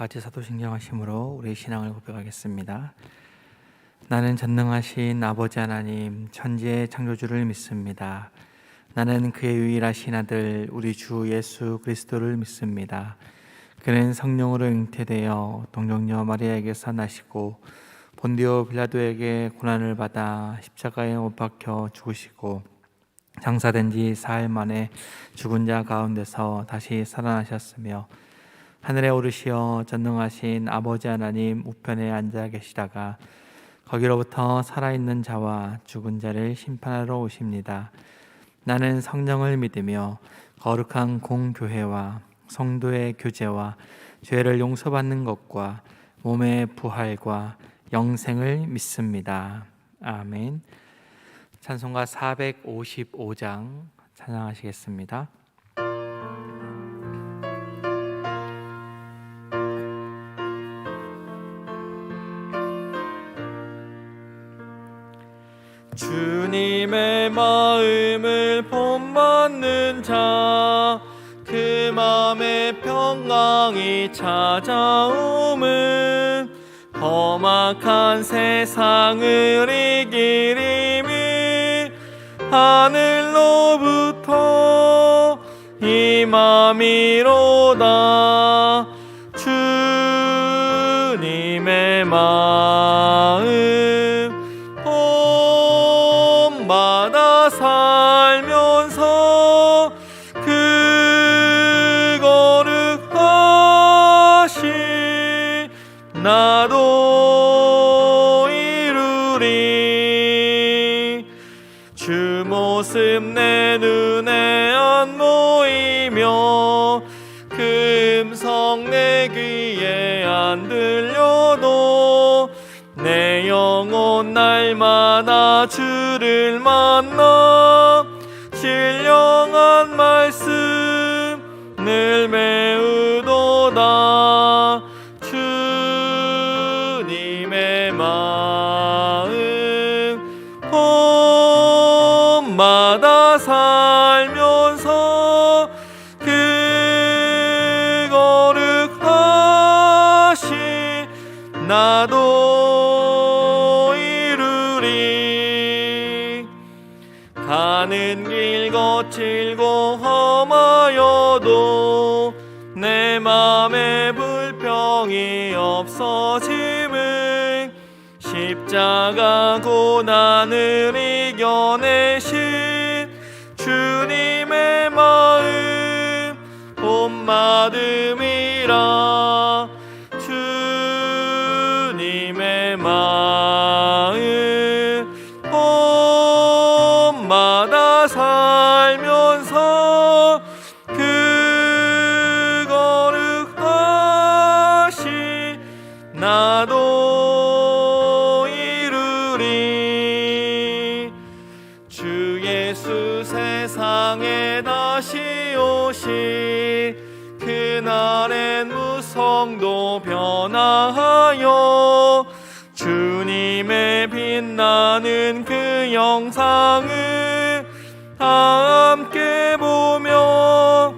같이 사도신경하심으로 우리의 신앙을 고백하겠습니다. 나는 전능하신 아버지 하나님 천지의 창조주를 믿습니다. 나는 그의 유일하신 아들 우리 주 예수 그리스도를 믿습니다. 그는 성령으로 잉태되어 동정녀 마리아에게서 나시고 본디오 빌라도에게 고난을 받아 십자가에 못 박혀 죽으시고 장사된 지 사흘 만에 죽은 자 가운데서 다시 살아나셨으며 하늘에 오르시어 전능하신 아버지 하나님 우편에 앉아 계시다가 거기로부터 살아있는 자와 죽은 자를 심판하러 오십니다. 나는 성령을 믿으며 거룩한 공교회와 성도의 교제와 죄를 용서받는 것과 몸의 부활과 영생을 믿습니다. 아멘. 찬송가 455장 찬양하시겠습니다. 주님의 마음을 본받는 자, 그 마음에 평강이 찾아오면 험악한 세상을 이기림이 하늘로부터 임함이로다. 주님의 마음 본받아 살면서 그 거룩하시 나도 이루리. 주 모습 내 눈에 안 보이며 그 음성 내 귀에 안 들려도 내 영혼 날마다 주를 만나 신령한 말씀을 배우도다. 주님의 마음 본받아 살면서 그 거룩하시 나도 이루리. 가는 길 거칠고 험하여도 내 맘에 불평이 없어짐은 십자가 고난을 이겨내신 주님의 마음 본받음이라. 주님의 마음 본받아 살면서 그 거룩하시 나도 이루리. 주 예수 세상에 다시 오시 그날엔 무성도 변화하여 주님의 빛나는 그 영상을 함께 보며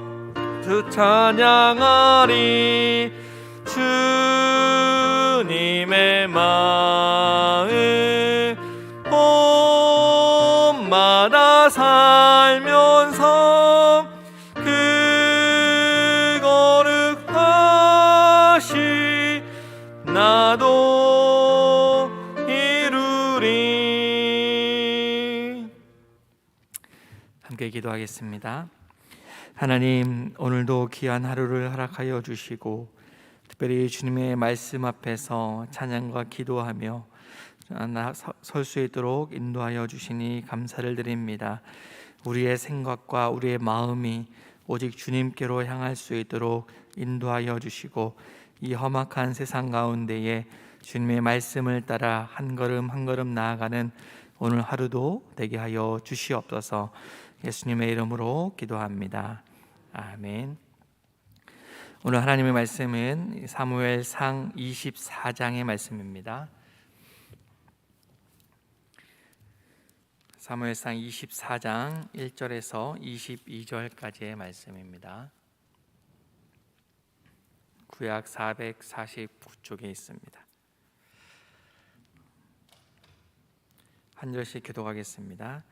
주 찬양하리. 주님의 마음 본받아 살면서 그 거룩하시 나도 이루리. 함께 기도하겠습니다. 하나님, 오늘도 귀한 하루를 허락하여 주시고 특별히 주님의 말씀 앞에서 찬양과 기도하며 설 수 있도록 인도하여 주시니 감사를 드립니다. 우리의 생각과 우리의 마음이 오직 주님께로 향할 수 있도록 인도하여 주시고 이 험악한 세상 가운데에 주님의 말씀을 따라 한 걸음 한 걸음 나아가는 오늘 하루도 되게 하여 주시옵소서. 예수님의 이름으로 기도합니다. 아멘. 오늘 하나님의 말씀은 사무엘상 24장의 말씀입니다. 사무엘상 24장 1절에서 22절까지의 말씀입니다. 구약 449쪽에 있습니다. 한 절씩 교독하겠습니다.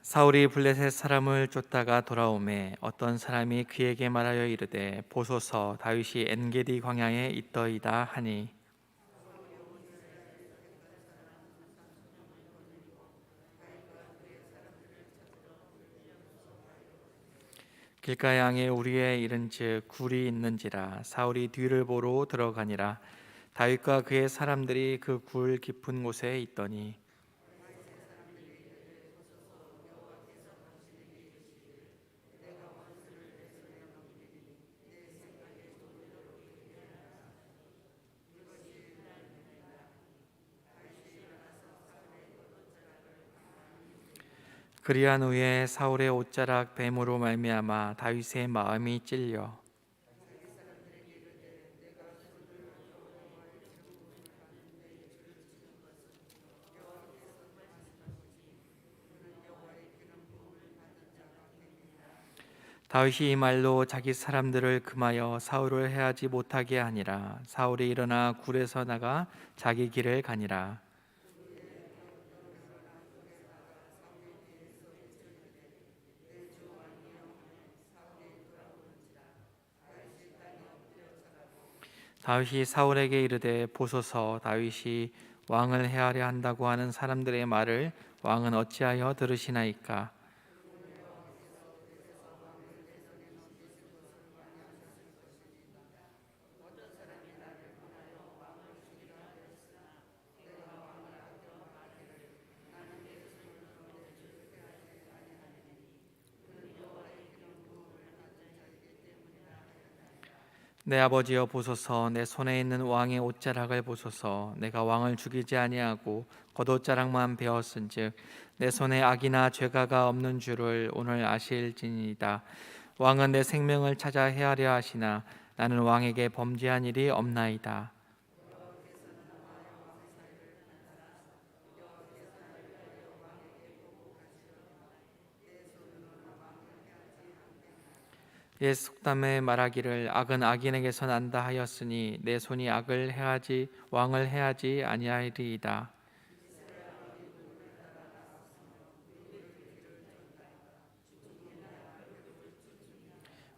사울이 블레셋 사람을 쫓다가 돌아오매 어떤 사람이 그에게 말하여 이르되 보소서 다윗이 엔게디 광야에 있더이다 하니 길가에 항에 우리의 이른즉 굴이 있는지라 사울이 뒤를 보러 들어가니라 다윗과 그의 사람들이 그 굴 깊은 곳에 있더니 그리한 후에 사울의 옷자락 뱀으로 말미암아 다윗의 마음이 찔려 다윗이 이 말로 자기 사람들을 금하여 사울을 해하지 못하게 하니라 사울이 일어나 굴에서 나가 자기 길을 가니라 다윗이 사울에게 이르되 보소서 다윗이 왕을 해하려 한다고 하는 사람들의 말을 왕은 어찌하여 들으시나이까 내 아버지여 보소서 내 손에 있는 왕의 옷자락을 보소서 내가 왕을 죽이지 아니하고 겉옷자락만 베었은즉 내 손에 악이나 죄가가 없는 줄을 오늘 아실지니이다 왕은 내 생명을 찾아 해하려 하시나 나는 왕에게 범죄한 일이 없나이다 옛 속담에 말하기를 악은 악인에게서 난다 하였으니 내 손이 악을 행하지 왕을 해하지 아니하리이다.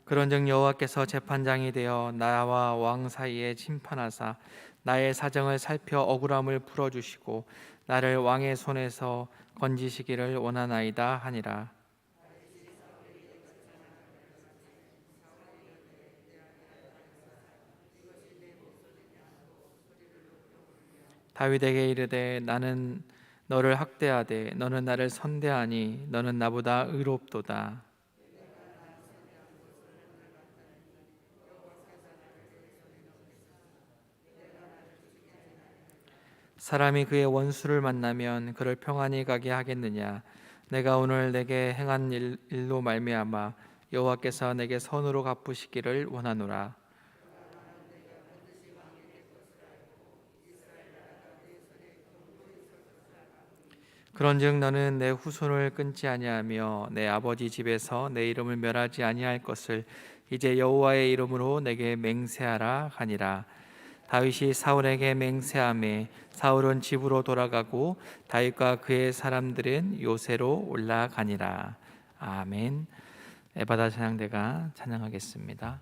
그런즉 여호와께서 재판장이 되어 나와 왕 사이에 심판하사 나의 사정을 살펴 억울함을 풀어주시고 나를 왕의 손에서 건지시기를 원하나이다 하니라. 다윗에게 이르되 나는 너를 학대하되 너는 나를 선대하니 너는 나보다 의롭도다. 사람이 그의 원수를 만나면 그를 평안히 가게 하겠느냐. 내가 오늘 내게 행한 일로 말미암아 여호와께서 내게 선으로 갚으시기를 원하노라. 그런즉 너는 내 후손을 끊지 아니하며 내 아버지 집에서 내 이름을 멸하지 아니할 것을 이제 여호와의 이름으로 내게 맹세하라 하니라. 다윗이 사울에게 맹세하매 사울은 집으로 돌아가고 다윗과 그의 사람들은 요새로 올라가니라. 아멘. 에바다 찬양대가 찬양하겠습니다.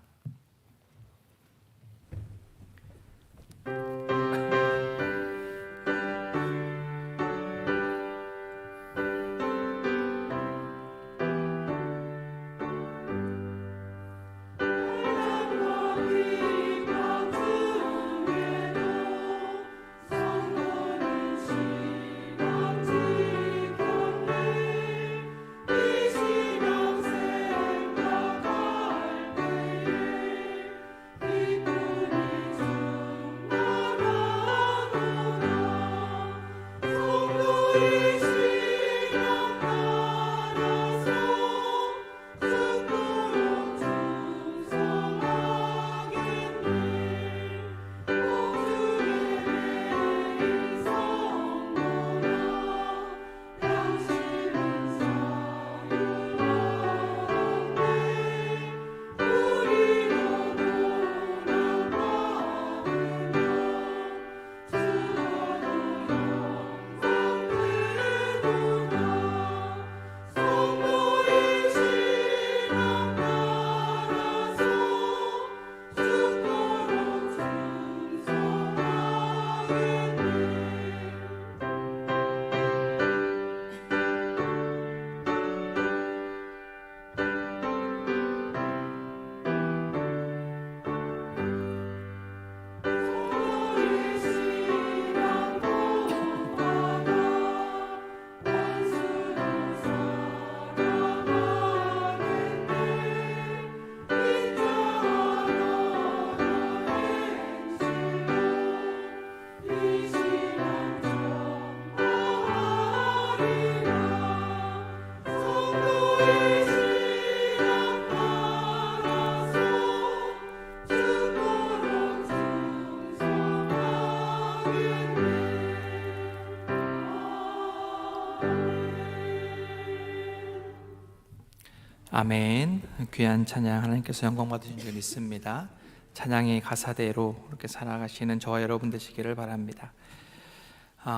아멘. 귀한 찬양 하나님께서 영광 받으신 줄 믿습니다. 찬양의 가사대로 그렇게 살아가시는 저와 여러분 되시기를 바랍니다.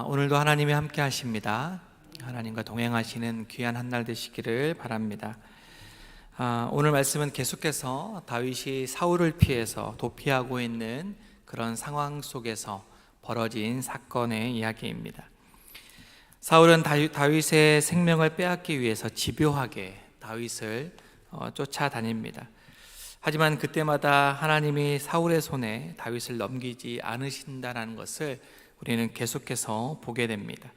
오늘도 하나님이 함께 하십니다. 하나님과 동행하시는 귀한 한 날 되시기를 바랍니다. 오늘 말씀은 계속해서 다윗이 사울을 피해서 도피하고 있는 그런 상황 속에서 벌어진 사건의 이야기입니다. 사울은 다윗의 생명을 빼앗기 위해서 집요하게 다윗을 쫓아다닙니다. 하지만 그때마다 하나님이 사울의 손에 다윗을 넘기지 않으신다는 것을 우리는 계속해서 보게 됩니다.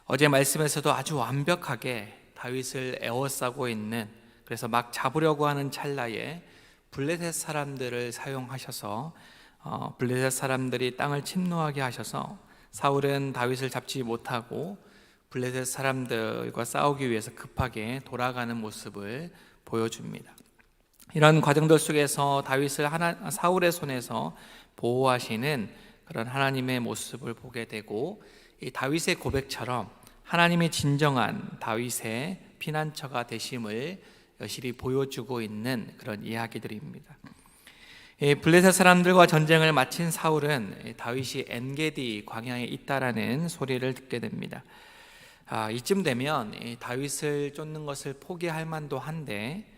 어제 말씀에서도 아주 완벽하게 다윗을 에워싸고 있는, 그래서 막 잡으려고 하는 찰나에 블레셋 사람들을 사용하셔서 블레셋 사람들이 땅을 침노하게 하셔서 사울은 다윗을 잡지 못하고 블레셋 사람들과 싸우기 위해서 급하게 돌아가는 모습을 보여줍니다. 이런 과정들 속에서 다윗을 사울의 손에서 보호하시는 그런 하나님의 모습을 보게 되고, 이 다윗의 고백처럼 하나님이 진정한 다윗의 피난처가 되심을 여실히 보여주고 있는 그런 이야기들입니다. 블레셋 사람들과 전쟁을 마친 사울은 다윗이 엔게디 광야에 있다라는 소리를 듣게 됩니다. 이쯤 되면 다윗을 쫓는 것을 포기할 만도 한데,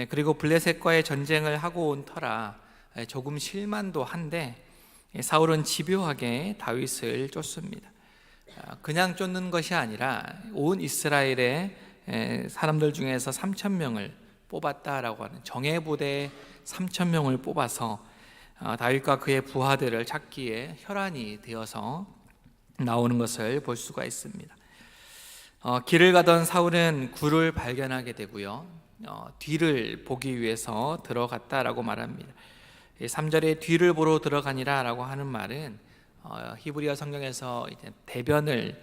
그리고 블레셋과의 전쟁을 하고 온 터라 조금 실만도 한데, 사울은 집요하게 다윗을 쫓습니다. 그냥 쫓는 것이 아니라 온 이스라엘의 사람들 중에서 3,000명을 뽑았다라고 하는 정예부대 3,000명을 뽑아서 다윗과 그의 부하들을 찾기에 혈안이 되어서 나오는 것을 볼 수가 있습니다. 길을 가던 사울은 굴을 발견하게 되고요, 뒤를 보기 위해서 들어갔다라고 말합니다. 3절에 뒤를 보러 들어가니라 라고 하는 말은 히브리어 성경에서 이제 대변을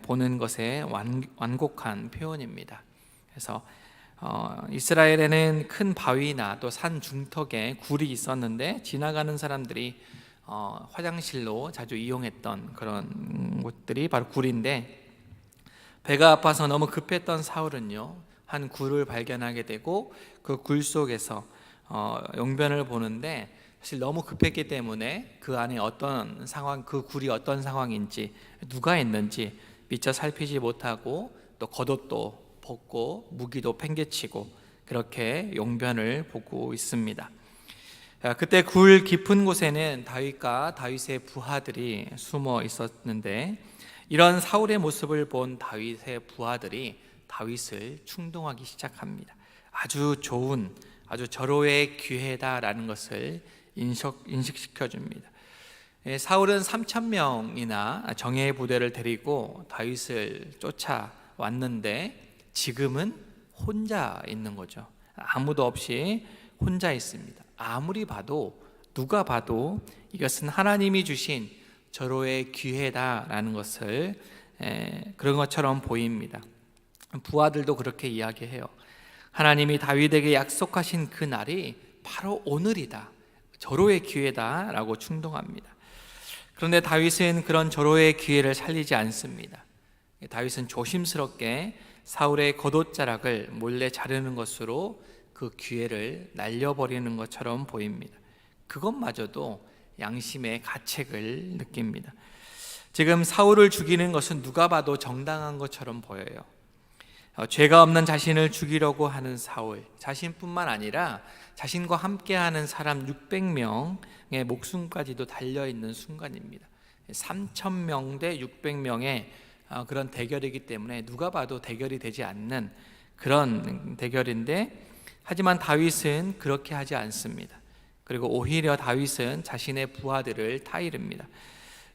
보는 것에 완곡한 표현입니다. 그래서 이스라엘에는 큰 바위나 또 산 중턱에 굴이 있었는데, 지나가는 사람들이 화장실로 자주 이용했던 그런 곳들이 바로 굴인데, 배가 아파서 너무 급했던 사울은요, 한 굴을 발견하게 되고 그 굴 속에서 용변을 보는데, 사실 너무 급했기 때문에 그 안에 어떤 상황, 그 굴이 어떤 상황인지, 누가 있는지 미처 살피지 못하고 또 겉옷도 벗고 무기도 팽개치고 그렇게 용변을 보고 있습니다. 그때 굴 깊은 곳에는 다윗과 다윗의 부하들이 숨어 있었는데, 이런 사울의 모습을 본 다윗의 부하들이 다윗을 충동하기 시작합니다. 아주 좋은, 아주 절호의 기회다라는 것을 인식시켜 줍니다. 사울은 3,000명이나 정예의 부대를 데리고 다윗을 쫓아왔는데, 지금은 혼자 있는 거죠. 아무도 없이 혼자 있습니다. 아무리 봐도, 누가 봐도 이것은 하나님이 주신 절호의 기회다라는 것을 그런 것처럼 보입니다. 부하들도 그렇게 이야기해요. 하나님이 다윗에게 약속하신 그 날이 바로 오늘이다, 절호의 기회다라고 충동합니다. 그런데 다윗은 그런 절호의 기회를 살리지 않습니다. 다윗은 조심스럽게 사울의 겉옷자락을 몰래 자르는 것으로 그 기회를 날려버리는 것처럼 보입니다. 그것마저도 양심의 가책을 느낍니다. 지금 사울을 죽이는 것은 누가 봐도 정당한 것처럼 보여요. 죄가 없는 자신을 죽이려고 하는 사울, 자신뿐만 아니라 자신과 함께하는 사람 600명의 목숨까지도 달려있는 순간입니다. 3,000명 대 600명의 그런 대결이기 때문에 누가 봐도 대결이 되지 않는 그런 대결인데, 하지만 다윗은 그렇게 하지 않습니다. 그리고 오히려 다윗은 자신의 부하들을 타이릅니다.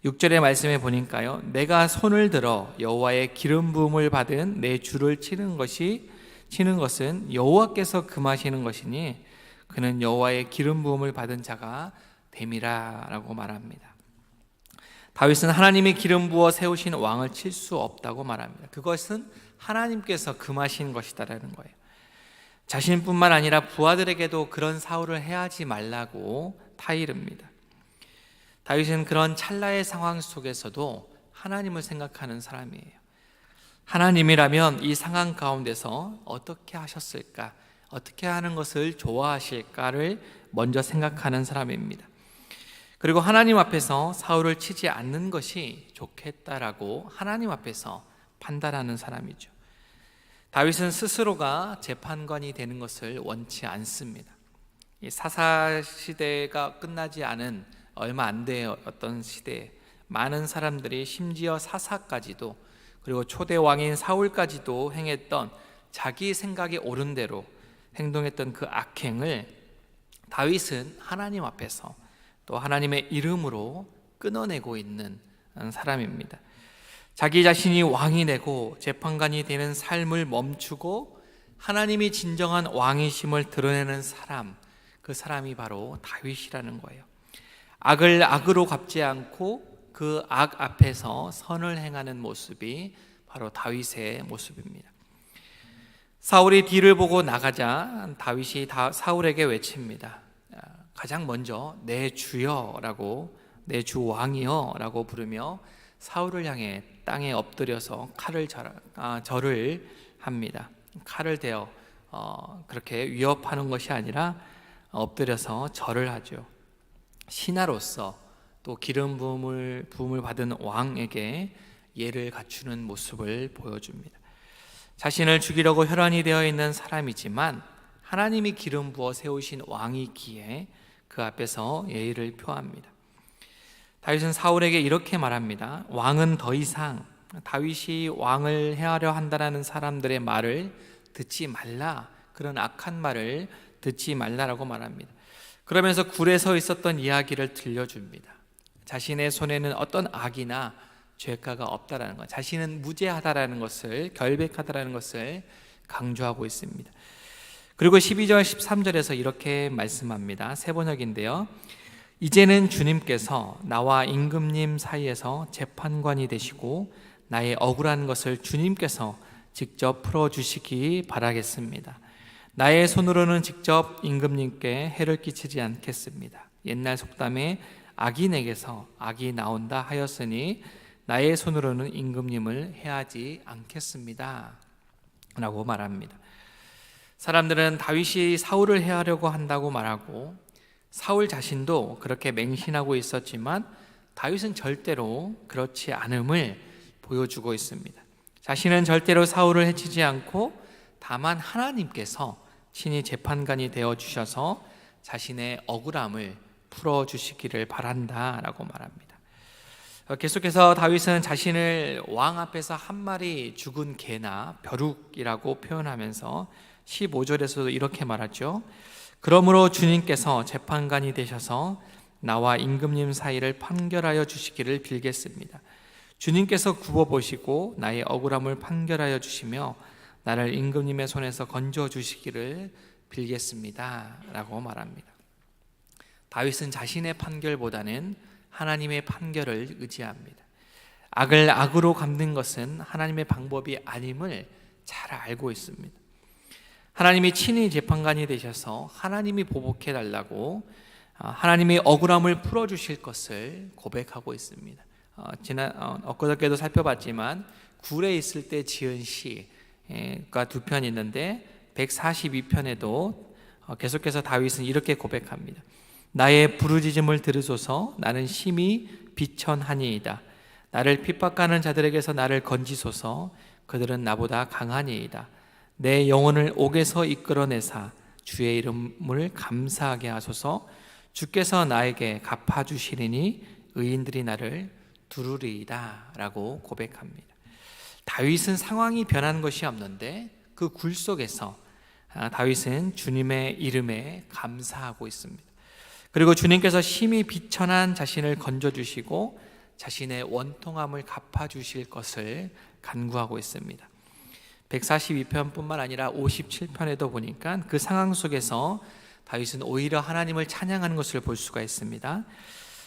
6절의 말씀에 보니까요, 내가 손을 들어 여호와의 기름 부음을 받은 내 주를 치는 것은 여호와께서 금하시는 것이니 그는 여호와의 기름 부음을 받은 자가 됨이라 라고 말합니다. 다윗은 하나님이 기름 부어 세우신 왕을 칠 수 없다고 말합니다. 그것은 하나님께서 금하신 것이다라는 거예요. 자신뿐만 아니라 부하들에게도 그런 사울을 해하지 말라고 타이릅니다. 다윗은 그런 찰나의 상황 속에서도 하나님을 생각하는 사람이에요. 하나님이라면 이 상황 가운데서 어떻게 하셨을까? 어떻게 하는 것을 좋아하실까를 먼저 생각하는 사람입니다. 그리고 하나님 앞에서 사울을 치지 않는 것이 좋겠다라고 하나님 앞에서 판단하는 사람이죠. 다윗은 스스로가 재판관이 되는 것을 원치 않습니다. 이 사사 시대가 끝나지 않은 얼마 안 되었던 시대에 많은 사람들이 심지어 사사까지도, 그리고 초대 왕인 사울까지도 행했던 자기 생각이 옳은 대로 행동했던 그 악행을 다윗은 하나님 앞에서 또 하나님의 이름으로 끊어내고 있는 사람입니다. 자기 자신이 왕이 되고 재판관이 되는 삶을 멈추고 하나님이 진정한 왕이심을 드러내는 사람, 그 사람이 바로 다윗이라는 거예요. 악을 악으로 갚지 않고 그 악 앞에서 선을 행하는 모습이 바로 다윗의 모습입니다. 사울이 뒤를 보고 나가자 다윗이 사울에게 외칩니다. 가장 먼저 내 주여라고, 내 주 왕이여라고 부르며 사울을 향해 땅에 엎드려서 절을 합니다. 칼을 대어 그렇게 위협하는 것이 아니라 엎드려서 절을 하죠. 신하로서 또 기름 부음을 받은 왕에게 예를 갖추는 모습을 보여줍니다. 자신을 죽이려고 혈안이 되어 있는 사람이지만 하나님이 기름 부어 세우신 왕이기에 그 앞에서 예의를 표합니다. 다윗은 사울에게 이렇게 말합니다. 왕은 더 이상 다윗이 왕을 해하려 한다는 사람들의 말을 듣지 말라, 그런 악한 말을 듣지 말라라고 말합니다. 그러면서 굴에 서 있었던 이야기를 들려줍니다. 자신의 손에는 어떤 악이나 죄가가 없다라는 것, 자신은 무죄하다라는 것을, 결백하다라는 것을 강조하고 있습니다. 그리고 12절 13절에서 이렇게 말씀합니다. 세 번역인데요. 이제는 주님께서 나와 임금님 사이에서 재판관이 되시고 나의 억울한 것을 주님께서 직접 풀어주시기 바라겠습니다. 나의 손으로는 직접 임금님께 해를 끼치지 않겠습니다. 옛날 속담에 악이 내게서 악이 나온다 하였으니 나의 손으로는 임금님을 해하지 않겠습니다 라고 말합니다. 사람들은 다윗이 사울을 해하려고 한다고 말하고 사울 자신도 그렇게 맹신하고 있었지만 다윗은 절대로 그렇지 않음을 보여주고 있습니다. 자신은 절대로 사울을 해치지 않고 다만 하나님께서 친히 재판관이 되어 주셔서 자신의 억울함을 풀어주시기를 바란다라고 말합니다. 계속해서 다윗은 자신을 왕 앞에서 한 마리 죽은 개나 벼룩이라고 표현하면서 15절에서도 이렇게 말하죠. 그러므로 주님께서 재판관이 되셔서 나와 임금님 사이를 판결하여 주시기를 빌겠습니다. 주님께서 굽어보시고 나의 억울함을 판결하여 주시며 나를 임금님의 손에서 건져 주시기를 빌겠습니다 라고 말합니다. 다윗은 자신의 판결보다는 하나님의 판결을 의지합니다. 악을 악으로 갚는 것은 하나님의 방법이 아님을 잘 알고 있습니다. 하나님이 친히 재판관이 되셔서 하나님이 보복해 달라고 하나님의 억울함을 풀어주실 것을 고백하고 있습니다. 엊그저께도 살펴봤지만 굴에 있을 때 지은 시가 두 편 있는데 142편에도 계속해서 다윗은 이렇게 고백합니다. 나의 부르짖음을 들으소서. 나는 심히 비천하니이다. 나를 핍박하는 자들에게서 나를 건지소서. 그들은 나보다 강하니이다. 내 영혼을 옥에서 이끌어내사 주의 이름을 감사하게 하소서. 주께서 나에게 갚아주시리니 의인들이 나를 두루리이다 라고 고백합니다. 다윗은 상황이 변한 것이 없는데 그 굴 속에서 다윗은 주님의 이름에 감사하고 있습니다. 그리고 주님께서 심히 비천한 자신을 건져주시고 자신의 원통함을 갚아주실 것을 간구하고 있습니다. 142편뿐만 아니라 57편에도 보니까 그 상황 속에서 다윗은 오히려 하나님을 찬양하는 것을 볼 수가 있습니다.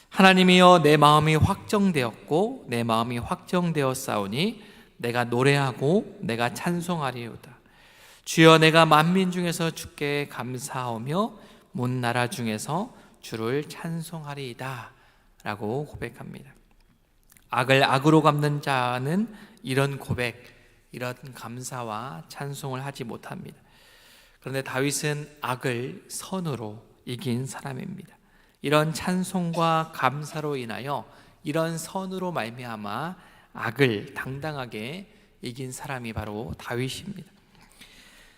하나님이여, 내 마음이 확정되었고 내 마음이 확정되었사오니 내가 노래하고 내가 찬송하리로다. 주여, 내가 만민 중에서 주께 감사하며 문 나라 중에서 주를 찬송하리이다 라고 고백합니다. 악을 악으로 갚는 자는 이런 고백, 이런 감사와 찬송을 하지 못합니다. 그런데 다윗은 악을 선으로 이긴 사람입니다. 이런 찬송과 감사로 인하여 이런 선으로 말미암아 악을 당당하게 이긴 사람이 바로 다윗입니다.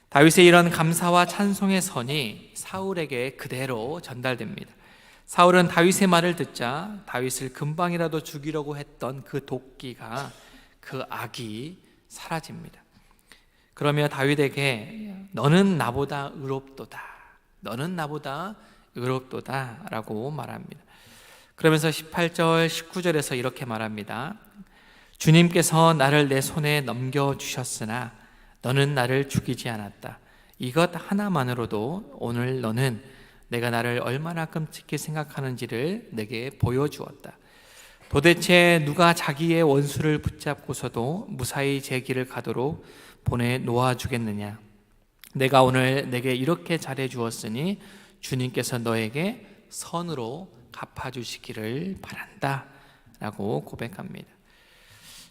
다윗의 이런 감사와 찬송의 선이 사울에게 그대로 전달됩니다. 사울은 다윗의 말을 듣자 다윗을 금방이라도 죽이려고 했던 그 도끼가, 그 악이 사라집니다. 그러며 다윗에게 너는 나보다 의롭도다, 너는 나보다 의롭도다 라고 말합니다. 그러면서 18절 19절에서 이렇게 말합니다. 주님께서 나를 내 손에 넘겨주셨으나 너는 나를 죽이지 않았다. 이것 하나만으로도 오늘 너는 내가 나를 얼마나 끔찍히 생각하는지를 내게 보여주었다. 도대체 누가 자기의 원수를 붙잡고서도 무사히 제 길을 가도록 보내놓아 주겠느냐. 내가 오늘 내게 이렇게 잘해 주었으니 주님께서 너에게 선으로 갚아주시기를 바란다 라고 고백합니다.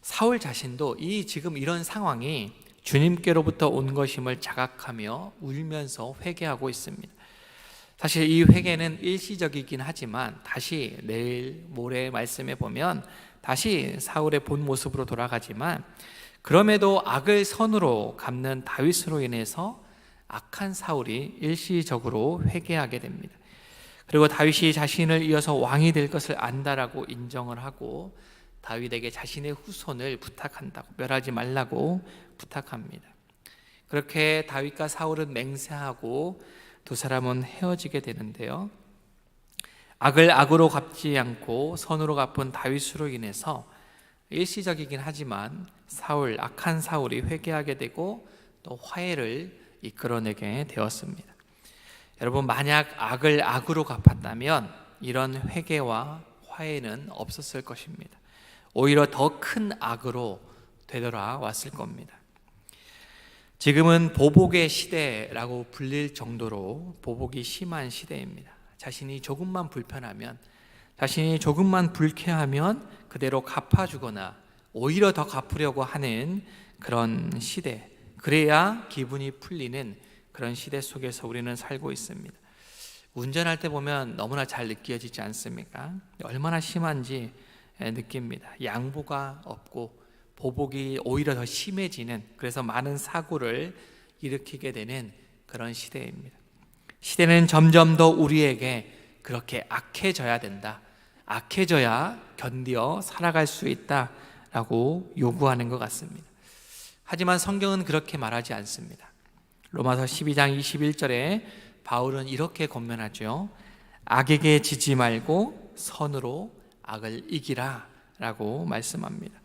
사울 자신도 지금 이런 상황이 주님께로부터 온 것임을 자각하며 울면서 회개하고 있습니다. 사실 이 회개는 일시적이긴 하지만 다시 내일 모레 말씀에 보면 다시 사울의 본 모습으로 돌아가지만, 그럼에도 악을 선으로 갚는 다윗으로 인해서 악한 사울이 일시적으로 회개하게 됩니다. 그리고 다윗이 자신을 이어서 왕이 될 것을 안다라고 인정을 하고 다윗에게 자신의 후손을 부탁한다고, 멸하지 말라고 부탁합니다. 그렇게 다윗과 사울은 맹세하고 두 사람은 헤어지게 되는데요, 악을 악으로 갚지 않고 선으로 갚은 다윗으로 인해서 일시적이긴 하지만 악한 사울이 회개하게 되고 또 화해를 이끌어내게 되었습니다. 여러분, 만약 악을 악으로 갚았다면 이런 회개와 화해는 없었을 것입니다. 오히려 더 큰 악으로 되돌아왔을 겁니다. 지금은 보복의 시대라고 불릴 정도로 보복이 심한 시대입니다. 자신이 조금만 불편하면, 자신이 조금만 불쾌하면 그대로 갚아주거나 오히려 더 갚으려고 하는 그런 시대, 그래야 기분이 풀리는 그런 시대 속에서 우리는 살고 있습니다. 운전할 때 보면 너무나 잘 느껴지지 않습니까? 얼마나 심한지 느낍니다. 양보가 없고 보복이 오히려 더 심해지는, 그래서 많은 사고를 일으키게 되는 그런 시대입니다. 시대는 점점 더 우리에게 그렇게 악해져야 된다, 악해져야 견디어 살아갈 수 있다라고 요구하는 것 같습니다. 하지만 성경은 그렇게 말하지 않습니다. 로마서 12장 21절에 바울은 이렇게 권면하죠. 악에게 지지 말고 선으로 악을 이기라 라고 말씀합니다.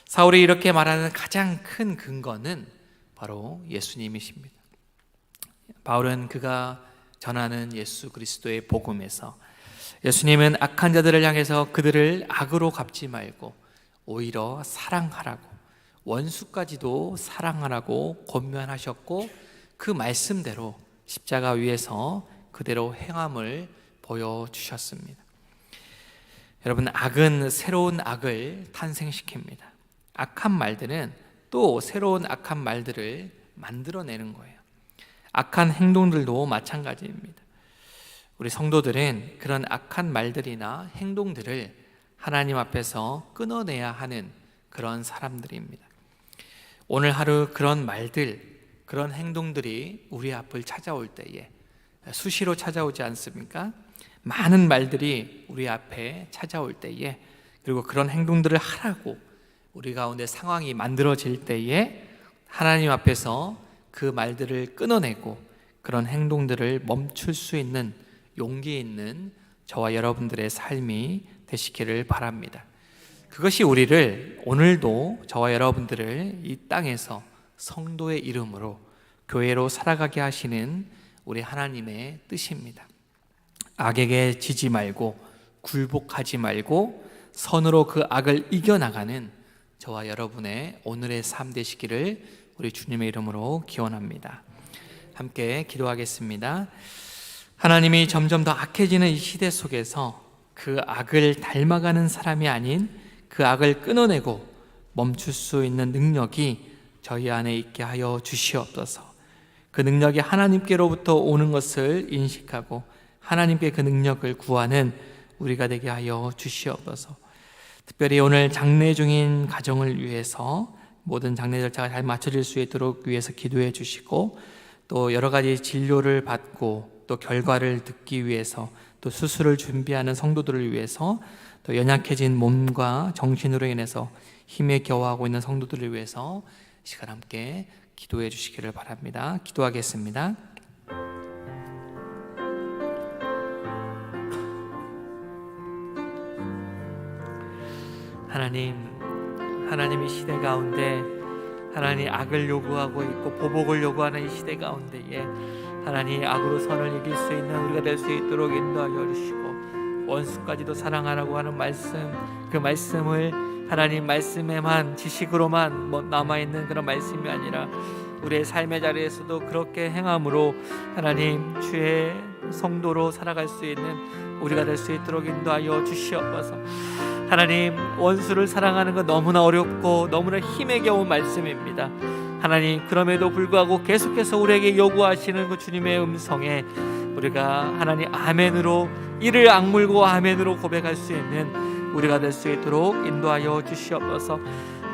사울이 이렇게 말하는 가장 큰 근거는 바로 예수님이십니다. 바울은 그가 전하는 예수 그리스도의 복음에서 예수님은 악한 자들을 향해서 그들을 악으로 갚지 말고 오히려 사랑하라고, 원수까지도 사랑하라고 권면하셨고, 그 말씀대로 십자가 위에서 그대로 행함을 보여주셨습니다. 여러분, 악은 새로운 악을 탄생시킵니다. 악한 말들은 또 새로운 악한 말들을 만들어내는 거예요. 악한 행동들도 마찬가지입니다. 우리 성도들은 그런 악한 말들이나 행동들을 하나님 앞에서 끊어내야 하는 그런 사람들입니다. 오늘 하루 그런 말들, 그런 행동들이 우리 앞을 찾아올 때에, 수시로 찾아오지 않습니까? 많은 말들이 우리 앞에 찾아올 때에, 그리고 그런 행동들을 하라고 우리 가운데 상황이 만들어질 때에 하나님 앞에서 그 말들을 끊어내고 그런 행동들을 멈출 수 있는 용기 있는 저와 여러분들의 삶이 되시기를 바랍니다. 그것이 우리를, 오늘도 저와 여러분들을 이 땅에서 성도의 이름으로 교회로 살아가게 하시는 우리 하나님의 뜻입니다. 악에게 지지 말고 굴복하지 말고 선으로 그 악을 이겨나가는 저와 여러분의 오늘의 삶 되시기를 우리 주님의 이름으로 기원합니다. 함께 기도하겠습니다. 하나님이 점점 더 악해지는 이 시대 속에서 그 악을 닮아가는 사람이 아닌 그 악을 끊어내고 멈출 수 있는 능력이 저희 안에 있게 하여 주시옵소서. 그 능력이 하나님께로부터 오는 것을 인식하고 하나님께 그 능력을 구하는 우리가 되게 하여 주시옵소서. 특별히 오늘 장례 중인 가정을 위해서 모든 장례 절차가 잘 맞춰질 수 있도록 위해서 기도해 주시고, 또 여러 가지 진료를 받고 또 결과를 듣기 위해서, 또 수술을 준비하는 성도들을 위해서, 또 연약해진 몸과 정신으로 인해서 힘에 겨워하고 있는 성도들을 위해서 시간 함께 기도해 주시기를 바랍니다. 기도하겠습니다. 하나님 이 시대 가운데 하나님 악을 요구하고 있고 보복을 요구하는 이 시대 가운데에 하나님 악으로 선을 이길 수 있는 우리가 될 수 있도록 인도하여 주시고, 원수까지도 사랑하라고 하는 말씀, 그 말씀을 하나님 말씀에만 지식으로만 남아있는 그런 말씀이 아니라 우리의 삶의 자리에서도 그렇게 행함으로 하나님 주의 성도로 살아갈 수 있는 우리가 될 수 있도록 인도하여 주시옵소서. 하나님, 원수를 사랑하는 건 너무나 어렵고 너무나 힘에 겨운 말씀입니다. 하나님, 그럼에도 불구하고 계속해서 우리에게 요구하시는 그 주님의 음성에 우리가 하나님 아멘으로, 이를 악물고 아멘으로 고백할 수 있는 우리가 될 수 있도록 인도하여 주시옵소서.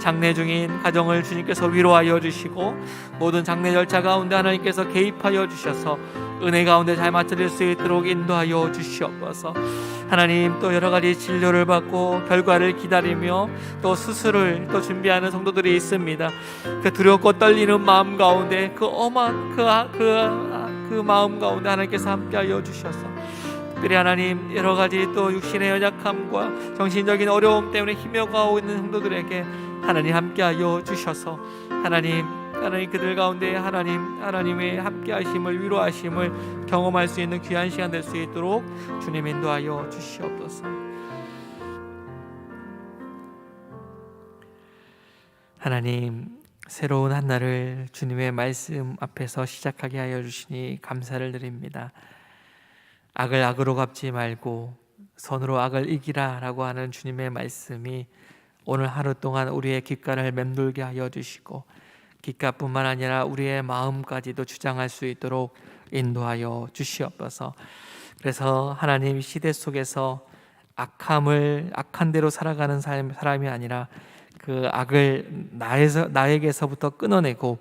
장례 중인 가정을 주님께서 위로하여 주시고, 모든 장례 절차 가운데 하나님께서 개입하여 주셔서 은혜 가운데 잘 맞춰질 수 있도록 인도하여 주시옵소서. 하나님, 또 여러 가지 진료를 받고 결과를 기다리며 또 수술을 또 준비하는 성도들이 있습니다. 그 두렵고 떨리는 마음 가운데, 그 엄한 그 마음 가운데 하나님께서 함께하여 주셔서, 특별히 하나님 여러 가지 또 육신의 연약함과 정신적인 어려움 때문에 힘겨워하고 있는 성도들에게 하나님 함께하여 주셔서, 하나님 그들 가운데 하나님의 함께하심을, 위로하심을 경험할 수 있는 귀한 시간 될 수 있도록 주님 인도하여 주시옵소서. 하나님, 새로운 한 날을 주님의 말씀 앞에서 시작하게 하여 주시니 감사를 드립니다. 악을 악으로 갚지 말고 선으로 악을 이기라 라고 하는 주님의 말씀이 오늘 하루 동안 우리의 귓가를 맴돌게 하여 주시고, 귓가뿐만 아니라 우리의 마음까지도 주장할 수 있도록 인도하여 주시옵소서. 그래서 하나님, 시대 속에서 악한 대로 살아가는 사람이 아니라 그 악을 나에게서부터 끊어내고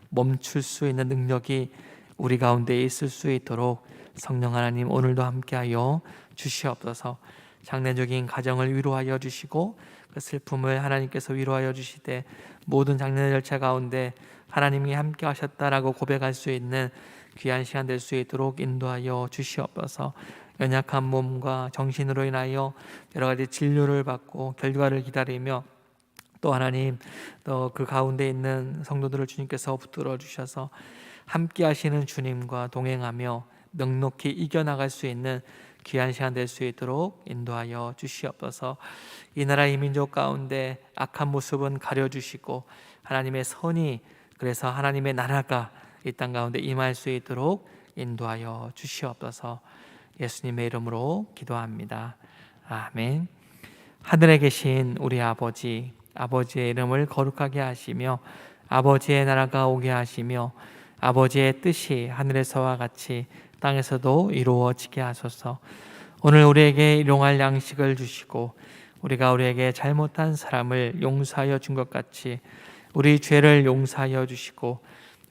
멈출 수 있는 능력이 우리 가운데 있을 수 있도록 성령 하나님 오늘도 함께하여 주시옵소서. 장례적인 가정을 위로하여 주시고, 그 슬픔을 하나님께서 위로하여 주시되, 모든 장례 절차 가운데 하나님이 함께 하셨다라고 고백할 수 있는 귀한 시간 될 수 있도록 인도하여 주시옵소서. 연약한 몸과 정신으로 인하여 여러 가지 진료를 받고 결과를 기다리며, 또 하나님 또 그 가운데 있는 성도들을 주님께서 붙들어 주셔서 함께 하시는 주님과 동행하며 넉넉히 이겨나갈 수 있는 귀한 시간 될 수 있도록 인도하여 주시옵소서. 이 나라 이 민족 가운데 악한 모습은 가려주시고 하나님의 선이, 그래서 하나님의 나라가 이 땅 가운데 임할 수 있도록 인도하여 주시옵소서. 예수님의 이름으로 기도합니다. 아멘. 하늘에 계신 우리 아버지, 아버지의 이름을 거룩하게 하시며 아버지의 나라가 오게 하시며 아버지의 뜻이 하늘에서와 같이 땅에서도 이루어지게 하소서. 오늘 우리에게 일용할 양식을 주시고, 우리가 우리에게 잘못한 사람을 용서하여 준 것 같이 우리 죄를 용서하여 주시고,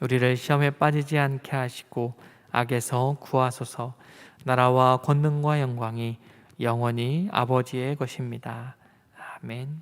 우리를 시험에 빠지지 않게 하시고 악에서 구하소서. 나라와 권능과 영광이 영원히 아버지의 것입니다. 아멘.